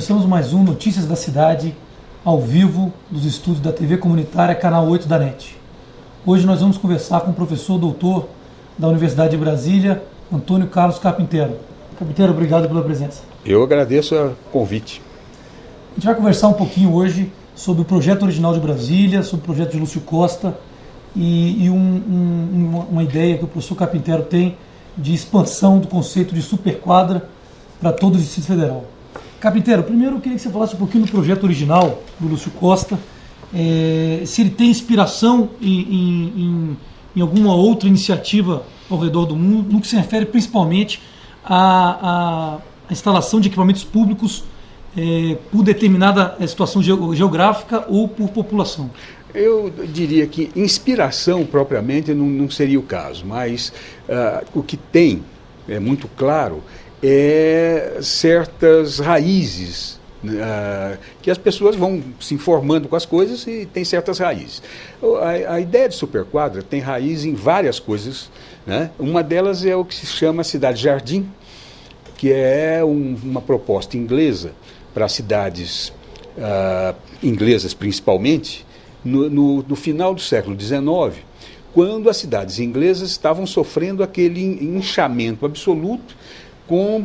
começamos mais um Notícias da Cidade, ao vivo, dos estúdios da TV Comunitária, Canal 8 da NET. Hoje nós vamos conversar com o professor doutor da Universidade de Brasília, Antônio Carlos Carpinteiro. Carpinteiro, obrigado pela presença. Eu agradeço o convite. A gente vai conversar um pouquinho hoje sobre o projeto original de Brasília, sobre o projeto de Lúcio Costa e uma ideia que o professor Carpinteiro tem de expansão do conceito de superquadra para todo o Distrito Federal. Carpinteiro, primeiro eu queria que você falasse um pouquinho do projeto original do Lúcio Costa, se ele tem inspiração em alguma outra iniciativa ao redor do mundo, no que se refere principalmente à instalação de equipamentos públicos por determinada situação geográfica ou por população. Eu diria que inspiração propriamente não seria o caso, mas o que tem, é muito claro, certas raízes, que as pessoas vão se informando com as coisas e tem certas raízes. A ideia de superquadra tem raiz em várias coisas, né? Uma delas é o que se chama cidade-jardim, que é uma proposta inglesa para cidades inglesas principalmente, no final do século XIX, quando as cidades inglesas estavam sofrendo aquele inchamento absoluto, com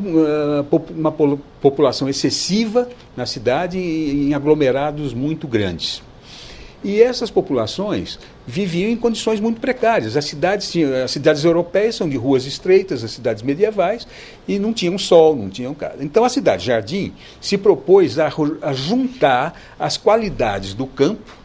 uma população excessiva na cidade em aglomerados muito grandes. E essas populações viviam em condições muito precárias. As cidades europeias são de ruas estreitas, as cidades medievais, e não tinham sol, não tinham casa. Então a cidade-jardim se propôs a juntar as qualidades do campo,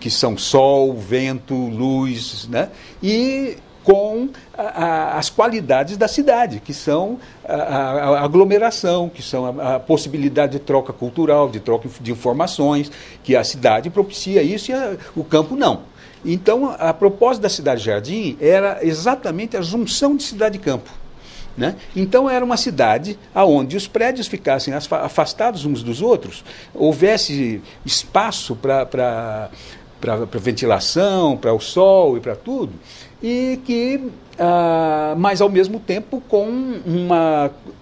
que são sol, vento, luz, né? E com as qualidades da cidade, que são a aglomeração, que são a possibilidade de troca cultural, de troca de informações, que a cidade propicia isso e o campo não. Então, a proposta da cidade-jardim era exatamente a junção de cidade e campo, né? Então, era uma cidade onde os prédios ficassem afastados uns dos outros, houvesse espaço para ventilação, para o sol e para tudo, e que, mas ao mesmo tempo com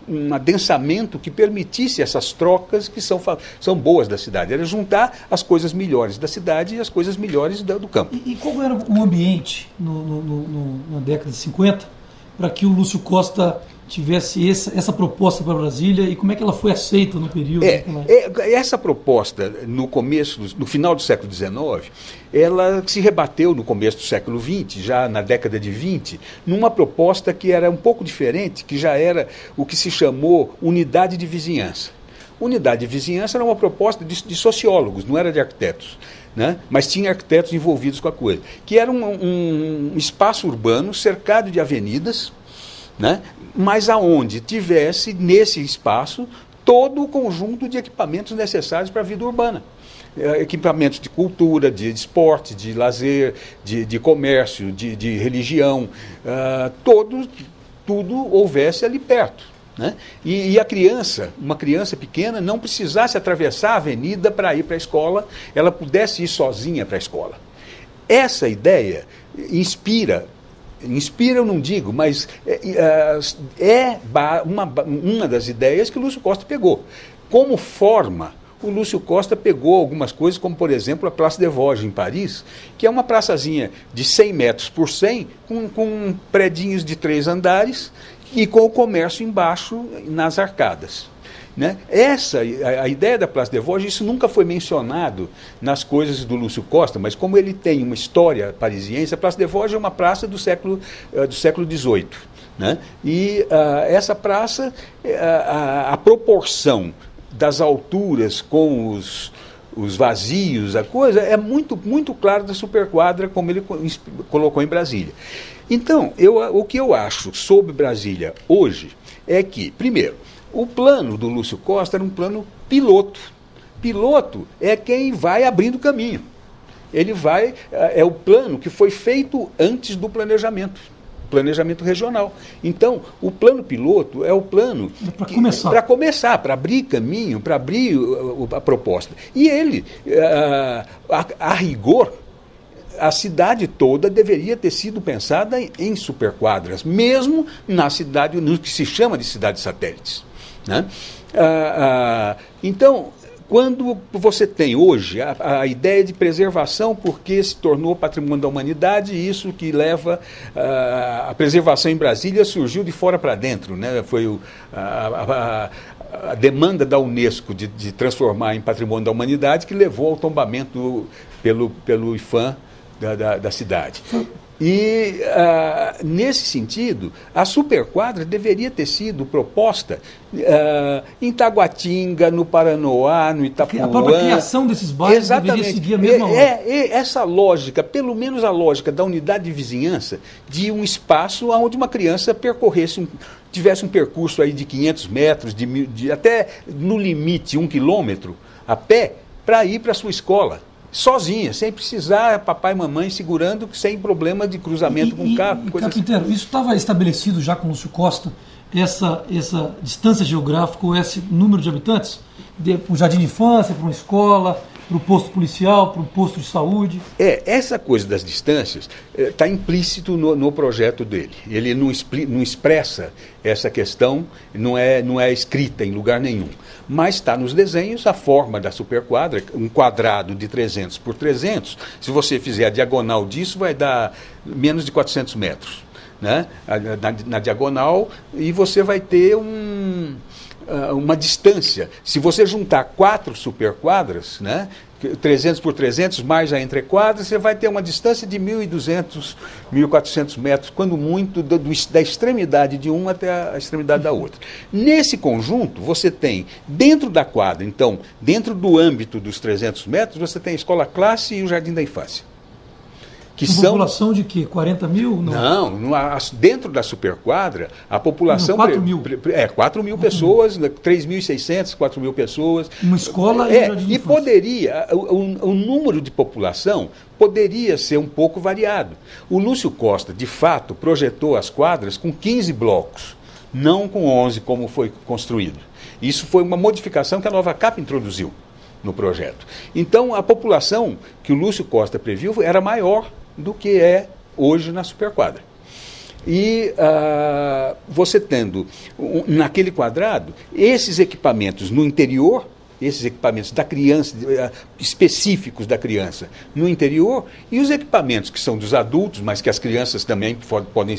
um adensamento que permitisse essas trocas que são boas da cidade. Era juntar as coisas melhores da cidade e as coisas melhores do campo. E qual era o ambiente na década de 50 para que o Lúcio Costa tivesse essa proposta para Brasília e como é que ela foi aceita no período? Essa proposta, no final do século XIX, ela se rebateu no começo do século XX, já na década de 20, numa proposta que era um pouco diferente, que já era o que se chamou unidade de vizinhança. Unidade de vizinhança era uma proposta de sociólogos, não era de arquitetos, né? Mas tinha arquitetos envolvidos com a coisa, que era um espaço urbano cercado de avenidas, né? Mas aonde tivesse nesse espaço todo o conjunto de equipamentos necessários para a vida urbana. Equipamentos de cultura, de esporte, de lazer, de comércio, de religião, tudo houvesse ali perto, né? E uma criança pequena, não precisasse atravessar a avenida para ir para a escola, ela pudesse ir sozinha para a escola. Essa ideia inspira eu não digo, mas uma das ideias que o Lúcio Costa pegou. Como forma, o Lúcio Costa pegou algumas coisas, como por exemplo a Place des Vosges em Paris, que é uma praçazinha de 100 metros por 100, com predinhos de 3 andares e com o comércio embaixo nas arcadas, né? A ideia da Place des Vosges, isso nunca foi mencionado nas coisas do Lúcio Costa, mas como ele tem uma história parisiense, a Place des Vosges é uma praça do século XVIII, né? E essa praça, a proporção das alturas com os vazios, a coisa é muito, muito clara da superquadra, como ele colocou em Brasília. Então, o que eu acho sobre Brasília hoje é que, primeiro, o plano do Lúcio Costa era um plano piloto. Piloto é quem vai abrindo caminho. É o plano que foi feito antes do planejamento regional. Então, o plano piloto é o plano para começar, para abrir caminho, para abrir a proposta. E ele, a rigor, a cidade toda deveria ter sido pensada em superquadras, mesmo na cidade, no que se chama de cidades satélites, né? Então, quando você tem hoje a ideia de preservação, porque se tornou patrimônio da humanidade, isso que leva a preservação em Brasília surgiu de fora para dentro, né? Foi a demanda da Unesco de transformar em patrimônio da humanidade que levou ao tombamento pelo IPHAN da cidade. E, nesse sentido, a superquadra deveria ter sido proposta em Taguatinga, no Paranoá, no Itapuã. A própria criação desses bairros deveria seguir a mesma lógica. Essa lógica, pelo menos a lógica da unidade de vizinhança, de um espaço onde uma criança tivesse um percurso aí de 500 metros, até no limite 1 quilômetro, a pé, para ir para a sua escola. Sozinha, sem precisar papai e mamãe segurando, sem problema de cruzamento com o carro. Carpinteiro, assim. Isso estava estabelecido já com o Lúcio Costa, essa distância geográfica, ou esse número de habitantes, para o jardim de infância, para uma escola, para o posto policial, para o posto de saúde? Essa coisa das distâncias está implícito no projeto dele. Ele não expressa essa questão, não é escrita em lugar nenhum. Mas está nos desenhos a forma da superquadra, um quadrado de 300 por 300. Se você fizer a diagonal disso, vai dar menos de 400 metros, né? Na diagonal, e você vai ter uma distância. Se você juntar 4 superquadras, né, 300 por 300 mais a entrequadra, você vai ter uma distância de 1.200, 1.400 metros, quando muito, da extremidade de uma até a extremidade da outra. Nesse conjunto, você tem, dentro da quadra, então, dentro do âmbito dos 300 metros, você tem a escola-classe e o jardim da infância. População de quê? 40 mil? Não, dentro da superquadra, a população... 4 mil. 4 mil pessoas, 3.600, 4 mil pessoas. Uma escola e um jardim de infância. Poderia, o número de população poderia ser um pouco variado. O Lúcio Costa, de fato, projetou as quadras com 15 blocos, não com 11 como foi construído. Isso foi uma modificação que a Nova Cap introduziu no projeto. Então, a população que o Lúcio Costa previu era maior do que é hoje na superquadra. E você tendo, naquele quadrado, esses equipamentos no interior, esses equipamentos da criança, específicos da criança no interior, e os equipamentos que são dos adultos, mas que as crianças também podem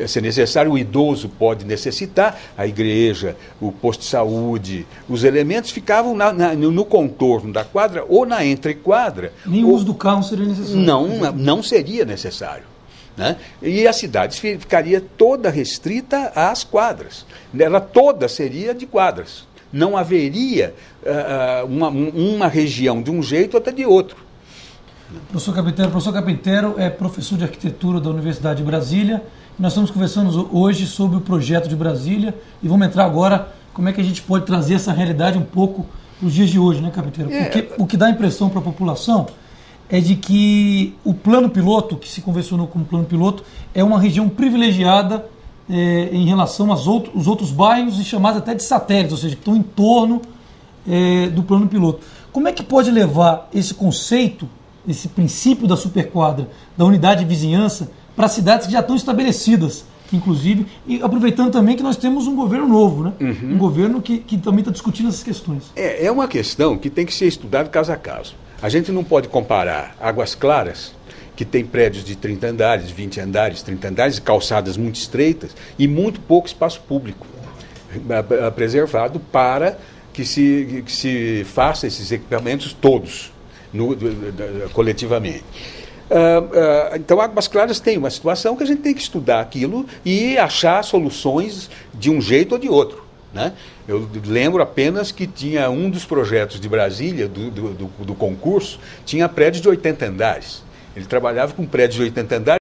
ser necessários, o idoso pode necessitar, a igreja, o posto de saúde, os elementos ficavam no contorno da quadra ou na entrequadra. Nem o uso do carro seria necessário. Não seria necessário. Né? E a cidade ficaria toda restrita às quadras. Ela toda seria de quadras. Não haveria uma região de um jeito ou até de outro. Professor Carpinteiro é professor de arquitetura da Universidade de Brasília. Nós estamos conversando hoje sobre o projeto de Brasília e vamos entrar agora como é que a gente pode trazer essa realidade um pouco para os dias de hoje, né, Carpinteiro? Porque o que dá a impressão para a população é de que o plano piloto, que se convencionou como plano piloto, é uma região privilegiada em relação aos outros bairros e chamados até de satélites, ou seja, que estão em torno do plano piloto. Como é que pode levar esse conceito, esse princípio da superquadra, da unidade de vizinhança, para cidades que já estão estabelecidas, inclusive, e aproveitando também que nós temos um governo novo, né? Um governo que também está discutindo essas questões. É uma questão que tem que ser estudada caso a caso. A gente não pode comparar Águas Claras, que tem prédios de 30 andares, 20 andares, 30 andares, calçadas muito estreitas e muito pouco espaço público preservado para que se faça esses equipamentos todos, coletivamente. Então, Águas Claras tem uma situação que a gente tem que estudar aquilo e achar soluções de um jeito ou de outro. Né? Eu lembro apenas que tinha um dos projetos de Brasília, do concurso, tinha prédio de 80 andares. Ele trabalhava com prédios de 80 andares.